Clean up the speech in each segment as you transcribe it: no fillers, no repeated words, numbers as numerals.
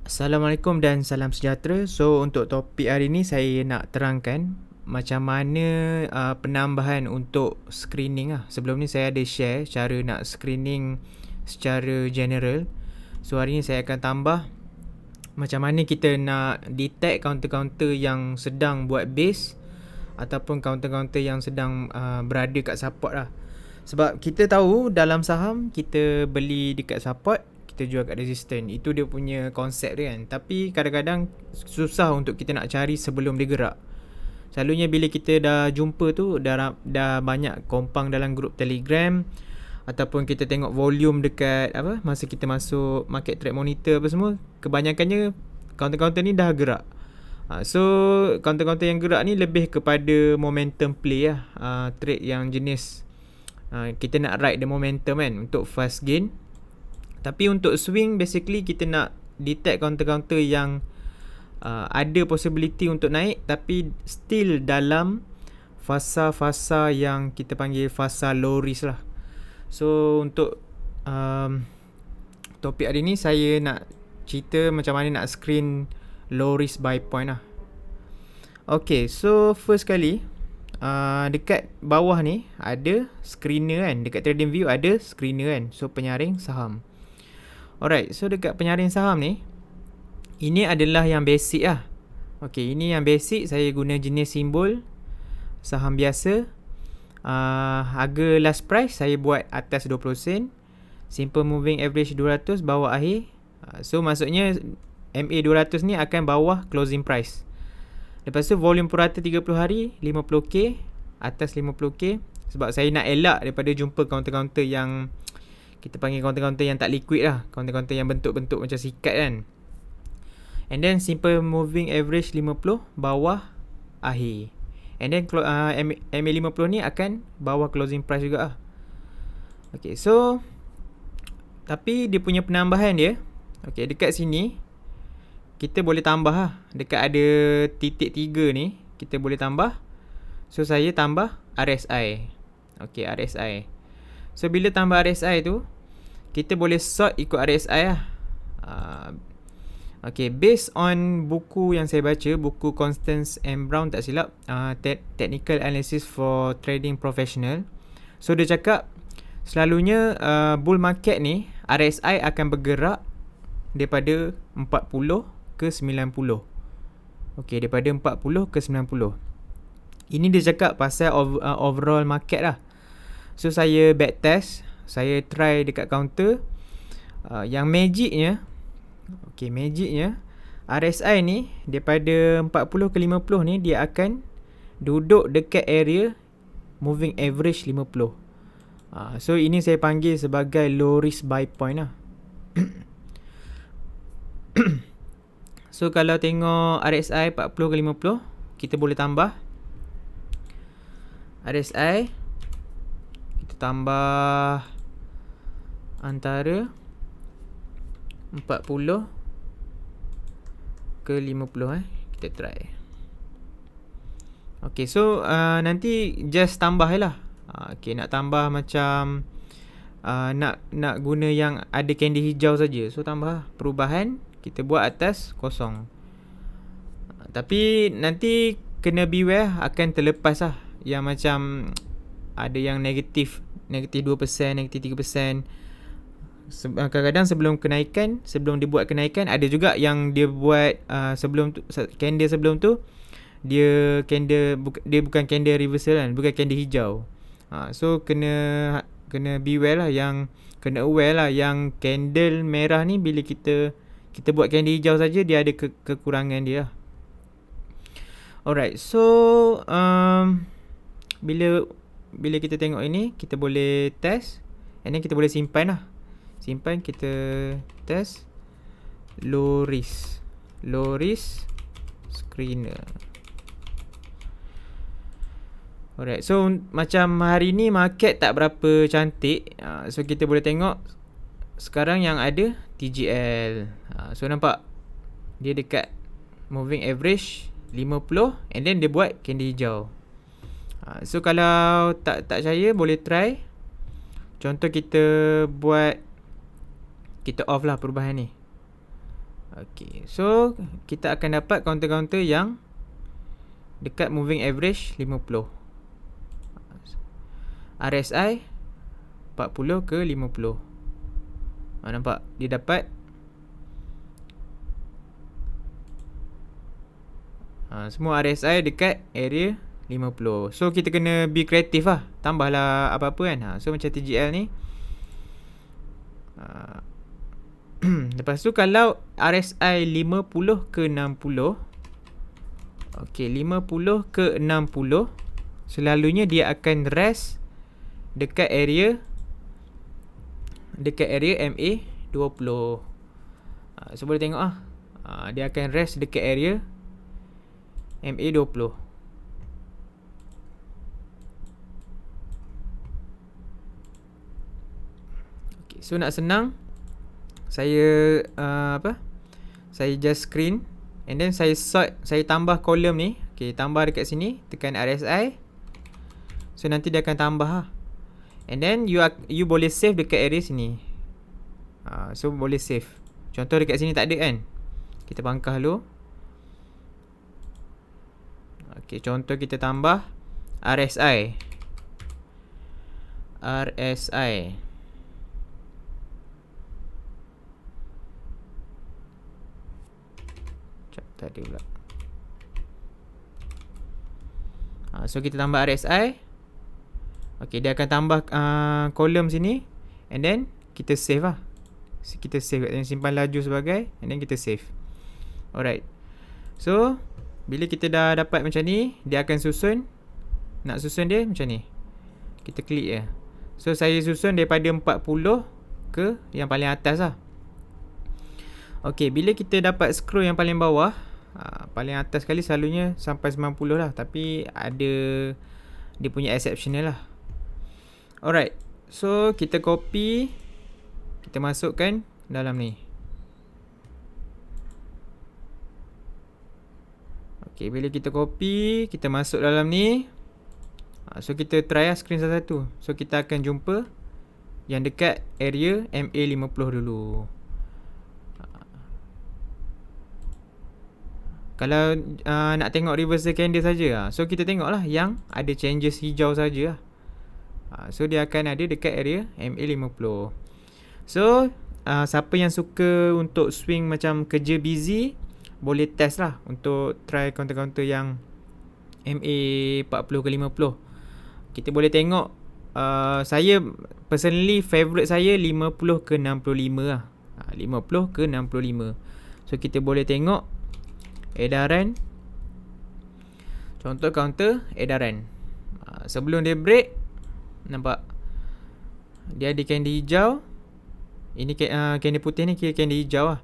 Assalamualaikum dan salam sejahtera. So untuk topik hari ni saya nak terangkan macam mana penambahan untuk screening lah. Sebelum ni saya ada share cara nak screening secara general. So hari ni saya akan tambah macam mana kita nak detect counter-counter yang sedang buat base ataupun counter-counter yang sedang berada kat support lah. Sebab kita tahu dalam saham kita beli dekat support, kita jual kat resistance. Itu dia punya konsep dia kan. Tapi kadang-kadang susah untuk kita nak cari sebelum dia gerak. Selalunya bila kita dah jumpa tu dah banyak kompang dalam grup Telegram ataupun kita tengok volume dekat masa kita masuk market trade monitor apa semua, kebanyakannya counter-counter ni dah gerak. So counter-counter yang gerak ni lebih kepada momentum play lah. Trade yang jenis kita nak ride the momentum kan untuk fast gain. Tapi untuk swing basically kita nak detect counter-counter yang ada possibility untuk naik tapi still dalam fasa-fasa yang kita panggil fasa low risk lah. So untuk topik hari ni saya nak cerita macam mana nak screen low risk buy point lah. Okay, so first kali dekat bawah ni ada screener kan. Dekat TradingView ada screener kan. So penyaring saham. Alright, so dekat penyaring saham ni, ini adalah yang basic lah. Okay, ini yang basic. Saya guna jenis simbol saham biasa. Harga last price saya buat atas 20 sen. Simple moving average 200 bawah akhir. So maksudnya MA 200 ni akan bawah closing price. Lepas tu volume purata 30 hari 50k, atas 50k. Sebab saya nak elak daripada jumpa counter-counter yang kita panggil counter-counter yang tak liquid lah. Counter-counter yang bentuk-bentuk macam sikat kan. And then simple moving average 50 bawah akhir. And then MA 50 ni akan bawah closing price juga lah. Okay, so tapi dia punya penambahan dia, okay, dekat sini kita boleh tambah lah. Dekat ada titik 3 ni kita boleh tambah. So saya tambah RSI. Okay, RSI. So bila tambah RSI tu, kita boleh sort ikut RSI lah. Okay, based on buku yang saya baca, buku Constance M. Brown tak silap, Technical Analysis for Trading Professional. So dia cakap selalunya bull market ni RSI akan bergerak daripada 40 ke 90. Okay, daripada 40 ke 90. Ini dia cakap pasal overall market lah. So saya backtest, saya try dekat counter. Yang magicnya, okay, magicnya RSI ni daripada 40 ke 50 ni dia akan duduk dekat area moving average 50. So ini saya panggil sebagai low risk buy point lah. So kalau tengok RSI 40 ke 50, kita boleh tambah RSI, kita tambah antara 40 ke 50 kita try. Okay, so nanti just tambah lah. Okay, nak tambah macam nak guna yang ada candy hijau saja. So tambah perubahan, kita buat atas kosong. Tapi nanti kena beware akan terlepas lah. Yang macam ada yang negatif 2%, negatif 3%. Kadang-kadang sebelum kenaikan, sebelum dia buat kenaikan, ada juga yang dia buat sebelum tu, candle sebelum tu dia bukan candle reversal kan, bukan candle hijau. So kena beware lah, yang kena aware lah yang candle merah ni bila kita buat candle hijau saja dia ada kekurangan dia. Alright, so bila kita tengok ini, kita boleh test and then kita boleh simpan lah. Simpan, kita test low risk screener. Alright, so macam hari ni market tak berapa cantik. So kita boleh tengok sekarang yang ada TGL. So nampak dia dekat moving average 50 and then dia buat candle hijau. So kalau tak percaya boleh try. Contoh kita off lah perubahan ni. Okay, so kita akan dapat counter-counter yang dekat moving average 50. RSI 40 ke 50. Nampak? Dia dapat semua RSI dekat area 50. So kita kena be kreatif lah. Tambahlah apa-apa kan. So macam TGL ni. Lepas tu kalau RSI 50 ke 60. Okay, 50 ke 60. Selalunya dia akan rest dekat area MA 20. So boleh tengok lah. Dia akan rest dekat area MA 20. Okay, so nak senang, saya saya just screen and then saya sort, saya tambah kolom ni. Okay, tambah dekat sini, tekan RSI. So nanti dia akan tambah lah. And then you boleh save dekat area sini. So boleh save. Contoh dekat sini tak ada kan. Kita pangkah dulu. Okay, contoh kita tambah RSI. Tadi pula. So kita tambah RSI. Okay, dia akan tambah kolom sini. And then kita save lah. Kita save, simpan laju sebagai. And then kita save. Alright. So bila kita dah dapat macam ni, dia akan susun. Nak susun dia macam ni. Kita klik je. So saya susun daripada 40 ke yang paling atas lah. Okay, bila kita dapat scroll yang paling bawah, paling atas sekali selalunya sampai 90 lah. Tapi ada dia punya exceptional lah. Alright. So kita copy, kita masukkan dalam ni. Okay, bila kita copy, kita masuk dalam ni. So kita try lah screen satu-satu. So kita akan jumpa yang dekat area MA50 dulu. Kalau nak tengok reversal candle saja, so kita tengok lah yang ada changes hijau saja. So dia akan ada dekat area MA50. So siapa yang suka untuk swing macam kerja busy, boleh test lah untuk try counter-counter yang MA40 ke 50. Kita boleh tengok, saya personally favourite saya 50 ke 65 lah. 50 ke 65. So kita boleh tengok edaran. Contoh counter edaran. Sebelum dia break, nampak dia ada candle hijau. Ini candle putih ni kira candle hijau lah.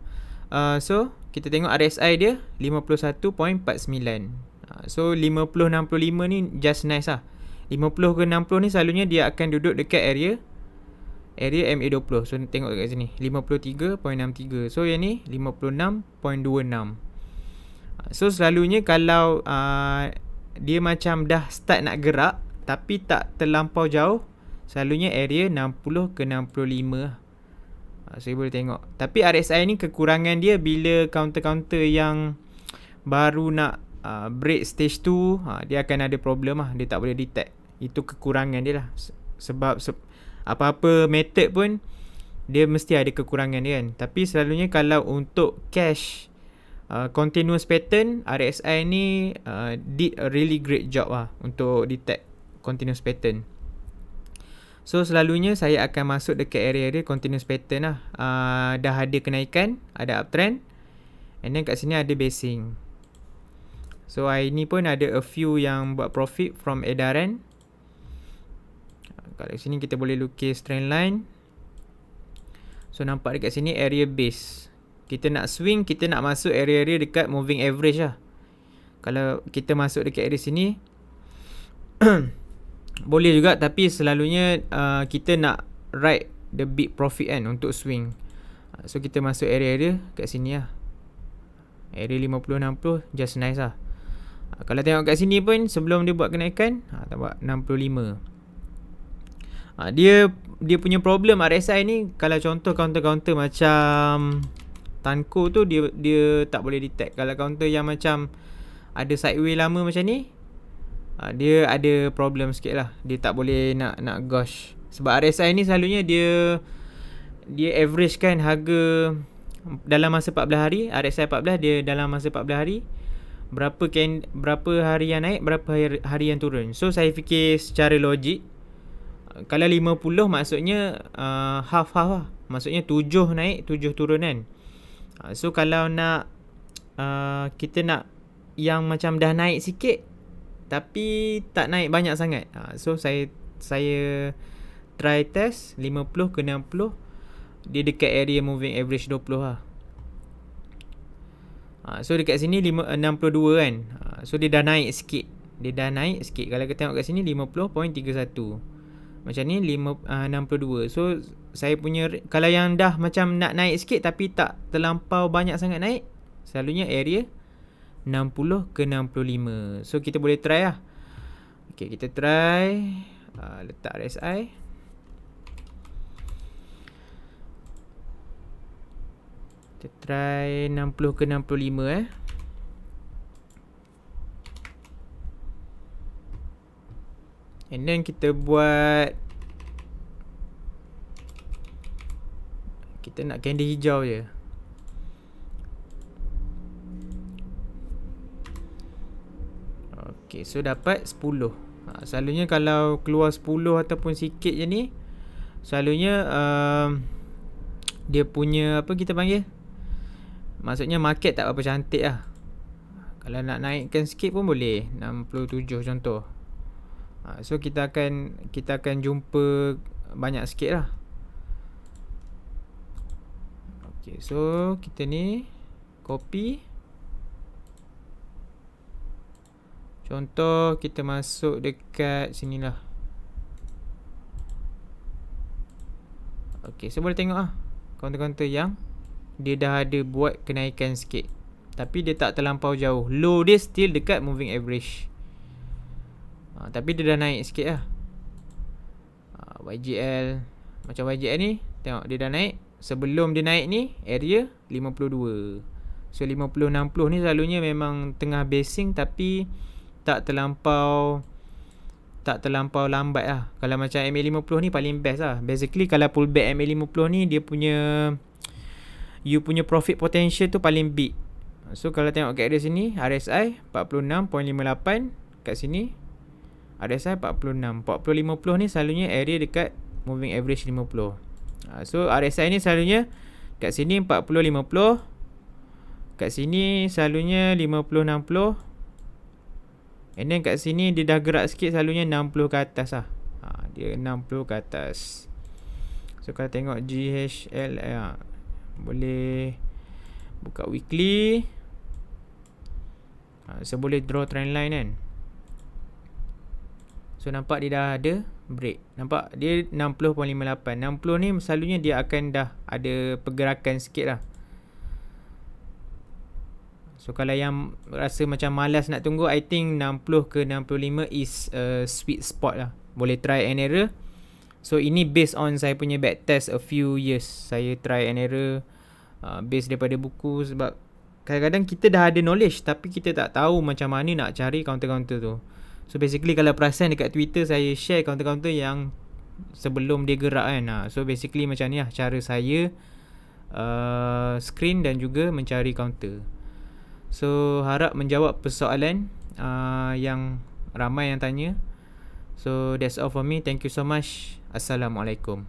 So kita tengok RSI dia 51.49. So 50-65 ni just nice lah. 50 ke 60 ni selalunya dia akan duduk dekat area MA20. So tengok kat sini 53.63. So yang ni 56.26. So selalunya kalau dia macam dah start nak gerak tapi tak terlampau jauh, selalunya area 60 ke 65. Saya boleh tengok. Tapi RSI ni kekurangan dia bila counter-counter yang baru nak break stage 2, dia akan ada problem lah. Dia tak boleh detect. Itu kekurangan dia lah. Sebab apa-apa method pun dia mesti ada kekurangan dia kan. Tapi selalunya kalau untuk cash continuous pattern, RSI ni did a really great job lah untuk detect continuous pattern. So selalunya saya akan masuk dekat area-area continuous pattern lah. Dah ada kenaikan, ada uptrend, and then kat sini ada basing. So hari ni pun ada a few yang buat profit from edaran. Kat sini kita boleh lukis trend line. So nampak dekat sini area base. Kita nak swing, kita nak masuk area-area dekat moving average lah. Kalau kita masuk dekat area sini boleh juga, tapi selalunya kita nak ride the big profit kan untuk swing. So kita masuk area-area kat sini lah. Area 50-60 just nice lah. Kalau tengok kat sini pun sebelum dia buat kenaikan, nampak 65. Dia punya problem RSI ni, kalau contoh counter-counter macam Tanko tu dia tak boleh detect. Kalau counter yang macam ada sideway lama macam ni, dia ada problem sikit lah. Dia tak boleh nak gauge. Sebab RSI ni selalunya dia average kan harga dalam masa 14 hari. RSI 14 dia dalam masa 14 hari berapa hari yang naik, berapa hari yang turun. So saya fikir secara logik, kalau 50 maksudnya half-half lah. Maksudnya 7 naik, 7 turun kan. So kalau nak kita nak yang macam dah naik sikit tapi tak naik banyak sangat, so saya try test 50 ke 60. Dia dekat area moving average 20 lah. So dekat sini 62 kan. So dia dah naik sikit. Kalau kita tengok kat sini 50.31. Macam ni 62. So saya punya, kalau yang dah macam nak naik sikit tapi tak terlampau banyak sangat naik, selalunya area 60 ke 65. So kita boleh try lah. Okay, kita try letak RSI. Kita try 60 ke 65 And then kita buat, kita nak candle hijau je. Okay, so dapat 10. Selalunya kalau keluar 10 ataupun sikit je ni, selalunya dia punya apa kita panggil, maksudnya market tak apa cantik lah. Kalau nak naikkan sikit pun boleh, 67 contoh. So kita akan jumpa banyak sikit lah. Okay, so kita ni copy. Contoh kita masuk dekat sini lah. Okay, so boleh tengok lah counter-counter yang dia dah ada buat kenaikan sikit, tapi dia tak terlampau jauh. Low dia still dekat moving average, tapi dia dah naik sikit lah. YGL, macam YGL ni, tengok dia dah naik. Sebelum dia naik ni area 52. So 50-60 ni selalunya memang tengah basing, tapi tak terlampau lambat lah. Kalau macam MA50 ni paling best lah. Basically kalau pullback MA50 ni, dia punya, you punya profit potential tu paling big. So kalau tengok kat area sini, RSI 46.58, kat sini RSI 46. 40-50 ni selalunya area dekat moving average 50. So RSI ni selalunya kat sini 40-50, kat sini selalunya 50-60, and then kat sini dia dah gerak sikit, selalunya 60 ke atas lah. Dia 60 ke atas. So kalau tengok GHL, boleh buka weekly. So boleh draw trend line kan. So nampak dia dah ada break. Nampak dia 60.58. 60 ni selalunya dia akan dah ada pergerakan sikit lah. So kalau yang rasa macam malas nak tunggu, I think 60 ke 65 is a sweet spot lah. Boleh try and error. So ini based on saya punya backtest a few years. Saya try and error based daripada buku. Sebab kadang-kadang kita dah ada knowledge tapi kita tak tahu macam mana nak cari counter-counter tu. So basically kalau perasan dekat Twitter, saya share counter-counter yang sebelum dia gerak kan. So basically macam ni lah cara saya screen dan juga mencari counter. So harap menjawab persoalan yang ramai yang tanya. So that's all for me. Thank you so much. Assalamualaikum.